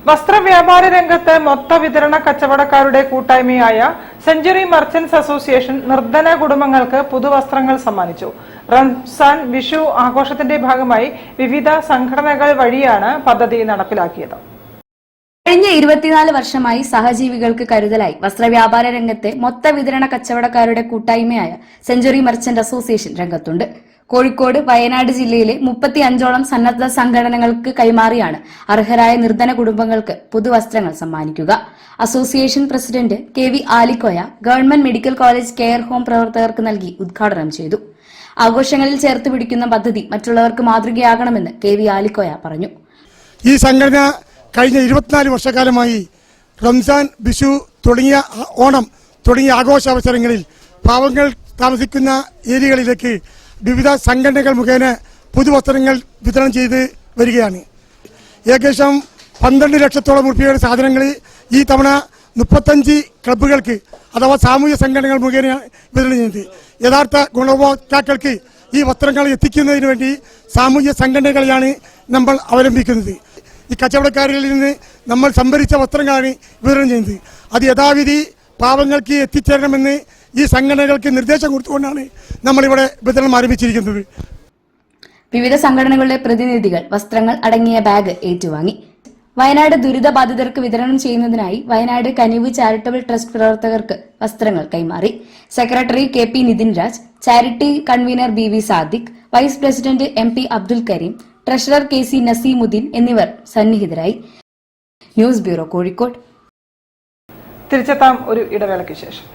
വസ്ത്രവ്യാപാര രംഗത്ത് മൊത്ത വിതരണ കച്ചവടക്കാരുടെ കൂട്ടായ്മയായ സെഞ്ചുറി മർച്ചന്റ്സ് അസോസിയേഷൻ നിർധന കുടുംബങ്ങൾക്ക് പുതുവസ്ത്രങ്ങൾ സമ്മാനിച്ചു. റംസാൻ, വിഷു ആഘോഷത്തിന്റെ ഭാഗമായി വിവിധ സംഘടനകൾ വഴിയാണ് പദ്ധതി നടപ്പിലാക്കിയത്. കഴിഞ്ഞ 24 വർഷമായി സഹജീവികൾക്ക് കരുതലായി വസ്ത്രവ്യാപാര രംഗത്തെ മൊത്ത വിതരണ കച്ചവടക്കാരുടെ കൂട്ടായ്മയായ സെഞ്ചുറി മർച്ചന്റ് അസോസിയേഷൻ രംഗത്തുണ്ട്. കോഴിക്കോട്, വയനാട് ജില്ലയിലെ 35ഓളം സന്നദ്ധ സംഘടനകൾക്ക് കൈമാറിയാണ് അർഹരായ നിർധന കുടുംബങ്ങൾക്ക് പുതുവസ്ത്രങ്ങൾ സമ്മാനിക്കുക. Association president KV Alikoya government medical college care home പ്രവർത്തകർക്ക് നൽകി ഉദ്ഘാടനം ചെയ്തു. ആഘോഷങ്ങളിൽ ചേർത്ത് പിടിക്കുന്ന പദ്ധതി മറ്റുള്ളവർക്ക് മാതൃകയാകണമെന്ന് KV ആലിക്കോയ പറഞ്ഞു. ഈ സംഘടന കഴിഞ്ഞ 24 വർഷക്കാലമായി റംസാൻ, വിഷു തുടങ്ങിയ ഓണം തുടങ്ങിയ ആഘോഷാവസരങ്ങളിൽ പാവങ്ങൾ താമസിക്കുന്ന ഏരിയകളിലേക്ക് വിവിധ സംഘടനകൾ മുഖേന പുതുവസ്ത്രങ്ങൾ വിതരണം ചെയ്ത് വരികയാണ്. ഏകദേശം 12 ലക്ഷത്തോളം രൂപയുടെ സാധനങ്ങൾ ഈ തവണ 35 ക്ലബ്ബുകൾക്ക് അഥവാ സാമൂഹ്യ സംഘടനകൾ മുഖേന വിതരണം ചെയ്യുന്നത്. യഥാർത്ഥ ഗുണഭോക്താക്കൾക്ക് ഈ വസ്ത്രങ്ങൾ എത്തിക്കുന്നതിന് വേണ്ടി സാമൂഹ്യ സംഘടനകളെയാണ് നമ്മൾ അവലംബിക്കുന്നത്. ഈ കച്ചവടക്കാരിൽ നിന്ന് നമ്മൾ സംഭരിച്ച വസ്ത്രങ്ങളാണ് വിതരണം ചെയ്യുന്നത്. അത് യഥാവിധി പാവങ്ങൾക്ക് എത്തിച്ചേരണമെന്ന് ഈ സംഘടനകൾക്ക് നിർദ്ദേശം കൊടുത്തുകൊണ്ടാണ് നമ്മളിവിടെ വിതരണം ആരംഭിച്ചിരിക്കുന്നത്. വിവിധ സംഘടനകളുടെ പ്രതിനിധികൾ വസ്ത്രങ്ങൾ അടങ്ങിയ ബാഗ് ഏറ്റുവാങ്ങി. വയനാട് ദുരിതബാധിതർക്ക് വിതരണം ചെയ്യുന്നതിനായി വയനാട് കനിവ് ചാരിറ്റബിൾ ട്രസ്റ്റ് പ്രവർത്തകർക്ക് വസ്ത്രങ്ങൾ കൈമാറി. Secretary KP Nithin Raj, charity convener BV Sadiq, vice president MP Abdul Karim, treasurer KC Naseemuddin എന്നിവർ സന്നിഹിതരായി. News bureau, Kozhikode. തിരിച്ചെത്താം ഒരു ഇടവേളയ്ക്ക് ശേഷം.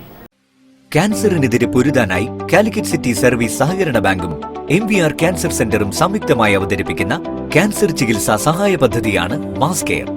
ക്യാൻസറിനെതിരെ പൊരുതാനായി കാലിക്കറ്റ് സിറ്റി സർവീസ് സഹകരണ ബാങ്കും MVR ക്യാൻസർ സെന്ററും സംയുക്തമായി അവതരിപ്പിക്കുന്ന ക്യാൻസർ ചികിത്സാ സഹായ പദ്ധതിയാണ് മാസ് കെയർ.